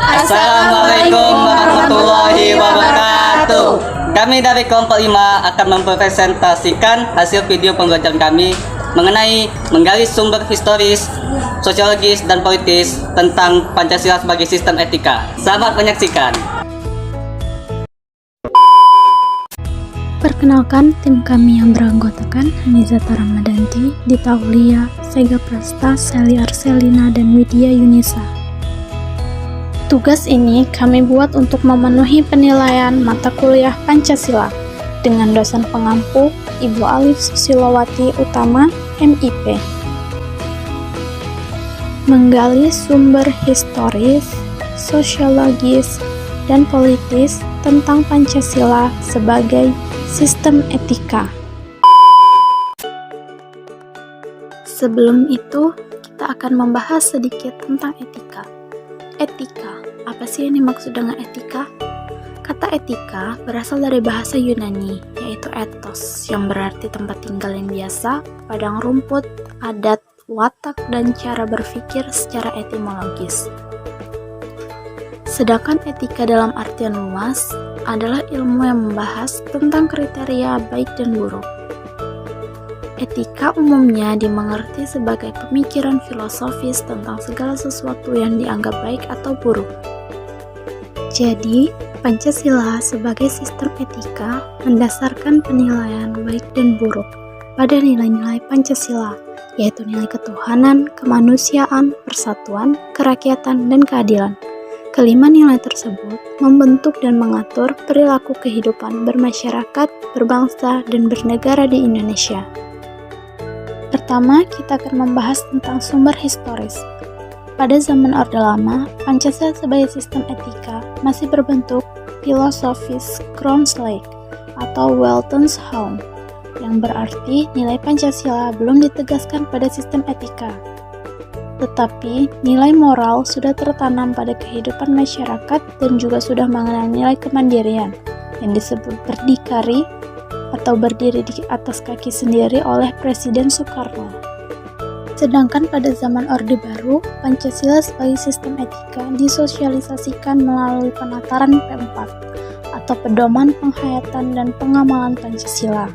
Assalamualaikum warahmatullahi wabarakatuh. Kami dari kelompok 5 akan mempresentasikan hasil video pembelajaran kami mengenai menggali sumber historis, sosiologis, dan politis tentang Pancasila sebagai sistem etika. Selamat menyaksikan. Perkenalkan, tim kami yang beranggotakan Hanizata Ramadanti, Dita Aulia, Sega Prasta, Sally Arselina, dan Widya Yunisa. Tugas ini kami buat untuk memenuhi penilaian mata kuliah Pancasila dengan dosen pengampu Ibu Alif Susilowati Utama, MIP. Menggali sumber historis, sosiologis, dan politis tentang Pancasila sebagai sistem etika. Sebelum itu, kita akan membahas sedikit tentang etika. Etika, apa sih yang dimaksud dengan etika? Kata etika berasal dari bahasa Yunani, yaitu ethos, yang berarti tempat tinggal yang biasa, padang rumput, adat, watak, dan cara berpikir secara etimologis. Sedangkan etika dalam artian luas adalah ilmu yang membahas tentang kriteria baik dan buruk. Etika umumnya dimengerti sebagai pemikiran filosofis tentang segala sesuatu yang dianggap baik atau buruk. Jadi, Pancasila sebagai sistem etika mendasarkan penilaian baik dan buruk pada nilai-nilai Pancasila, yaitu nilai ketuhanan, kemanusiaan, persatuan, kerakyatan, dan keadilan. Kelima nilai tersebut membentuk dan mengatur perilaku kehidupan bermasyarakat, berbangsa, dan bernegara di Indonesia. Pertama, kita akan membahas tentang sumber historis. Pada zaman Orde Lama, Pancasila sebagai sistem etika masih berbentuk filosofis Groundslike atau Welton's Home, yang berarti nilai Pancasila belum ditegaskan pada sistem etika. Tetapi, nilai moral sudah tertanam pada kehidupan masyarakat dan juga sudah mengenal nilai kemandirian yang disebut berdikari atau berdiri di atas kaki sendiri oleh Presiden Soekarno. Sedangkan pada zaman Orde Baru, Pancasila sebagai sistem etika disosialisasikan melalui penataran P4 atau Pedoman Penghayatan dan Pengamalan Pancasila,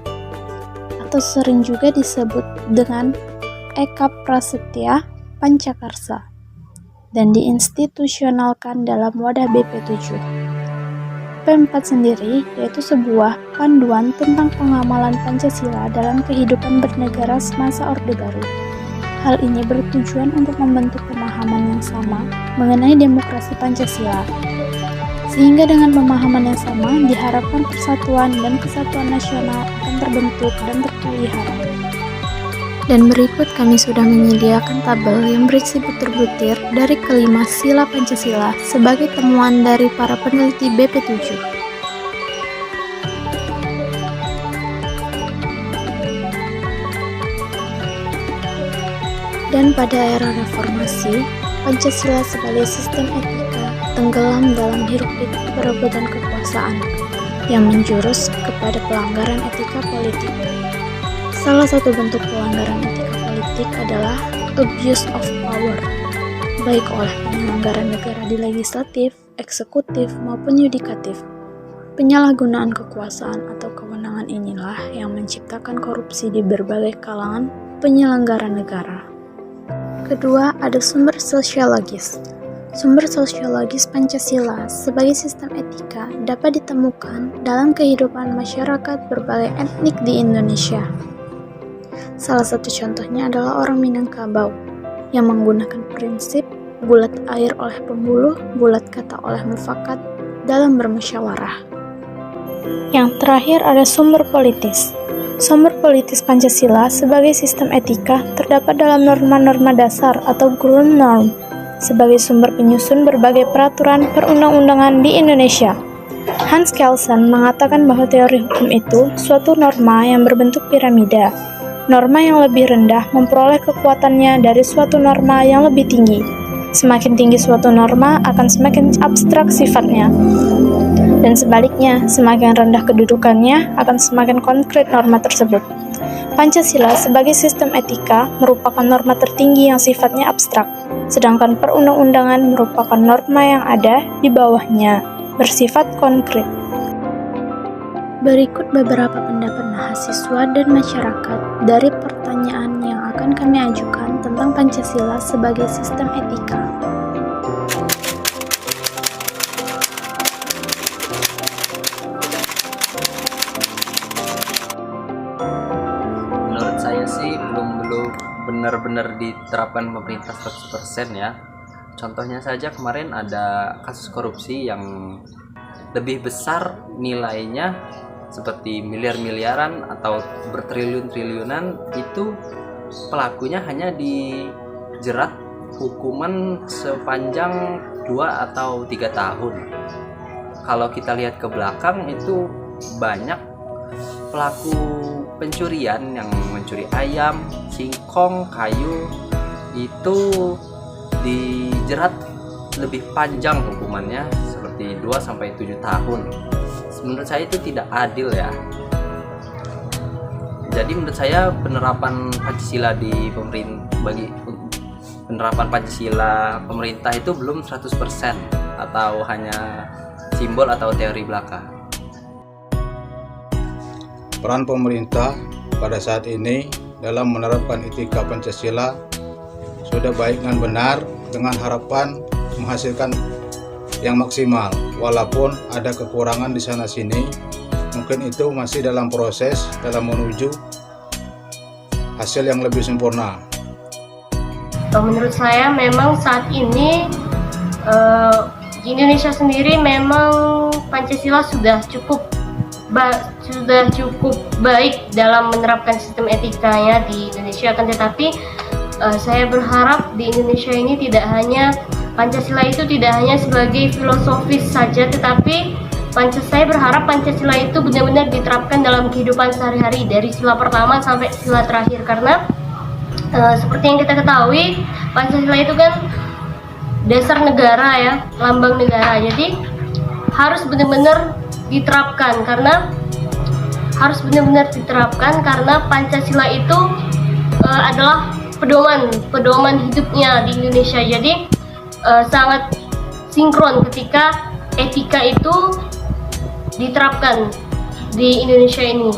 atau sering juga disebut dengan Eka Prasetya Pancakarsa, dan diinstitusionalkan dalam wadah BP7. P4 sendiri yaitu sebuah panduan tentang pengamalan Pancasila dalam kehidupan bernegara semasa Orde Baru. Hal ini bertujuan untuk membentuk pemahaman yang sama mengenai demokrasi Pancasila, sehingga dengan pemahaman yang sama diharapkan persatuan dan kesatuan nasional akan terbentuk dan terpelihara. Dan berikut kami sudah menyediakan tabel yang berisi butir-butir dari kelima sila Pancasila sebagai temuan dari para peneliti BP7. Dan pada era reformasi, Pancasila sebagai sistem etika tenggelam dalam hiruk-pikuk perebutan kekuasaan yang menjurus kepada pelanggaran etika politik. Salah satu bentuk pelanggaran etika politik adalah abuse of power, baik oleh penyelenggara negara di legislatif, eksekutif, maupun yudikatif. Penyalahgunaan kekuasaan atau kewenangan inilah yang menciptakan korupsi di berbagai kalangan penyelenggara negara. Kedua, ada sumber sosiologis. Sumber sosiologis Pancasila sebagai sistem etika dapat ditemukan dalam kehidupan masyarakat berbagai etnik di Indonesia. Salah satu contohnya adalah orang Minangkabau yang menggunakan prinsip bulat air oleh pembuluh, bulat kata oleh mufakat dalam bermusyawarah. Yang terakhir ada sumber politis. Sumber politis Pancasila sebagai sistem etika terdapat dalam norma-norma dasar atau Grundnorm sebagai sumber penyusun berbagai peraturan perundang-undangan di Indonesia. Hans Kelsen mengatakan bahwa teori hukum itu suatu norma yang berbentuk piramida. Norma yang lebih rendah memperoleh kekuatannya dari suatu norma yang lebih tinggi. Semakin tinggi suatu norma akan semakin abstrak sifatnya. Dan sebaliknya, semakin rendah kedudukannya akan semakin konkret norma tersebut. Pancasila sebagai sistem etika merupakan norma tertinggi yang sifatnya abstrak, sedangkan perundang-undangan merupakan norma yang ada di bawahnya, bersifat konkret. Berikut beberapa pendapat mahasiswa dan masyarakat dari pertanyaan yang akan kami ajukan tentang Pancasila sebagai sistem etika. Menurut saya sih belum benar-benar diterapkan pemerintah 100% ya. Contohnya saja kemarin ada kasus korupsi yang lebih besar nilainya seperti miliar-miliaran atau bertriliun-triliunan, itu pelakunya hanya dijerat hukuman sepanjang 2 atau 3 tahun. Kalau kita lihat ke belakang, itu banyak pelaku pencurian yang mencuri ayam, singkong, kayu, itu dijerat lebih panjang hukumannya seperti 2 sampai 7 tahun. Menurut saya itu tidak adil ya. Jadi menurut saya penerapan Pancasila pemerintah itu belum 100% atau hanya simbol atau teori belaka. Peran pemerintah pada saat ini dalam menerapkan etika Pancasila sudah baik dan benar, dengan harapan menghasilkan yang maksimal, walaupun ada kekurangan di sana sini. Mungkin itu masih dalam proses dalam menuju hasil yang lebih sempurna. Menurut saya memang saat ini di Indonesia sendiri memang Pancasila sudah cukup baik dalam menerapkan sistem etikanya di Indonesia. Akan tetapi saya berharap di Indonesia ini Pancasila itu tidak hanya sebagai filosofis saja, tetapi saya berharap Pancasila itu benar-benar diterapkan dalam kehidupan sehari-hari dari sila pertama sampai sila terakhir. Karena seperti yang kita ketahui, Pancasila itu kan dasar negara ya, lambang negara. Jadi harus benar-benar diterapkan karena Pancasila itu adalah pedoman hidupnya di Indonesia. Jadi sangat sinkron ketika etika itu diterapkan di Indonesia ini.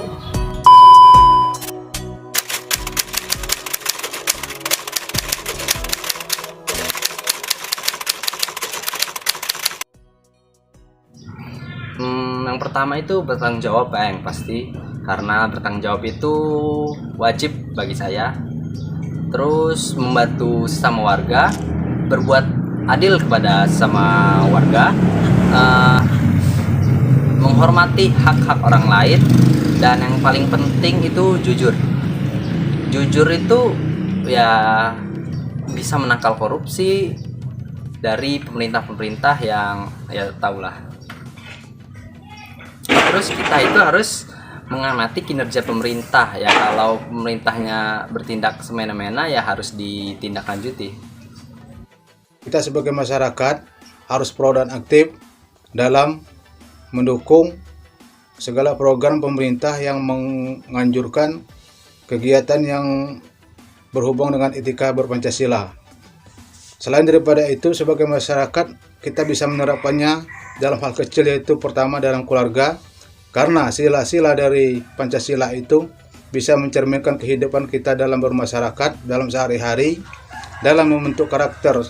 Yang pertama itu bertanggung jawab yang pasti, karena bertanggung jawab itu wajib bagi saya. Terus membantu sesama warga, berbuat adil kepada sesama warga, menghormati hak-hak orang lain, dan yang paling penting itu jujur. Jujur itu ya bisa menangkal korupsi dari pemerintah-pemerintah yang ya tahulah. Terus kita itu harus mengamati kinerja pemerintah ya. Kalau pemerintahnya bertindak semena-mena ya harus ditindaklanjuti. Kita sebagai masyarakat harus pro dan aktif dalam mendukung segala program pemerintah yang menganjurkan kegiatan yang berhubung dengan etika berpancasila. Selain daripada itu, sebagai masyarakat kita bisa menerapkannya dalam hal kecil, yaitu pertama dalam keluarga, karena sila-sila dari Pancasila itu bisa mencerminkan kehidupan kita dalam bermasyarakat, dalam sehari-hari, dalam membentuk karakter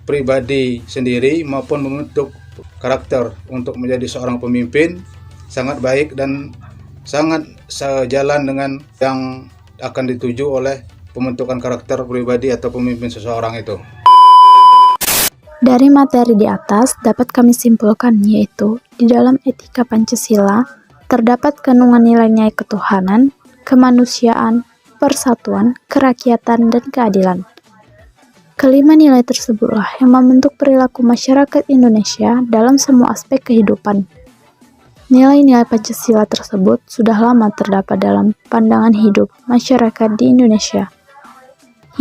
pribadi sendiri maupun membentuk karakter untuk menjadi seorang pemimpin. Sangat baik dan sangat sejalan dengan yang akan dituju oleh pembentukan karakter pribadi atau pemimpin seseorang itu. Dari materi di atas dapat kami simpulkan, yaitu di dalam etika Pancasila terdapat kandungan nilai-nilai ketuhanan, kemanusiaan, persatuan, kerakyatan, dan keadilan. Kelima nilai tersebutlah yang membentuk perilaku masyarakat Indonesia dalam semua aspek kehidupan. Nilai-nilai Pancasila tersebut sudah lama terdapat dalam pandangan hidup masyarakat di Indonesia,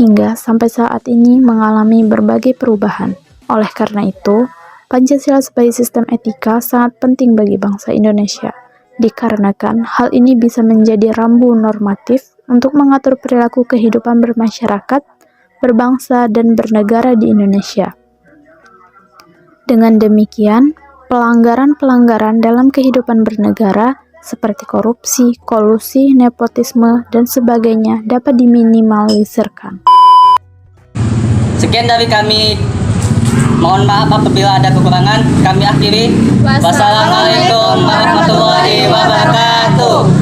hingga sampai saat ini mengalami berbagai perubahan. Oleh karena itu, Pancasila sebagai sistem etika sangat penting bagi bangsa Indonesia, dikarenakan hal ini bisa menjadi rambu normatif untuk mengatur perilaku kehidupan bermasyarakat, berbangsa, dan bernegara di Indonesia. Dengan demikian, pelanggaran-pelanggaran dalam kehidupan bernegara seperti korupsi, kolusi, nepotisme, dan sebagainya dapat diminimalisirkan. Sekian dari kami. Mohon maaf apabila ada kekurangan. Kami akhiri. Wassalamualaikum warahmatullahi wabarakatuh.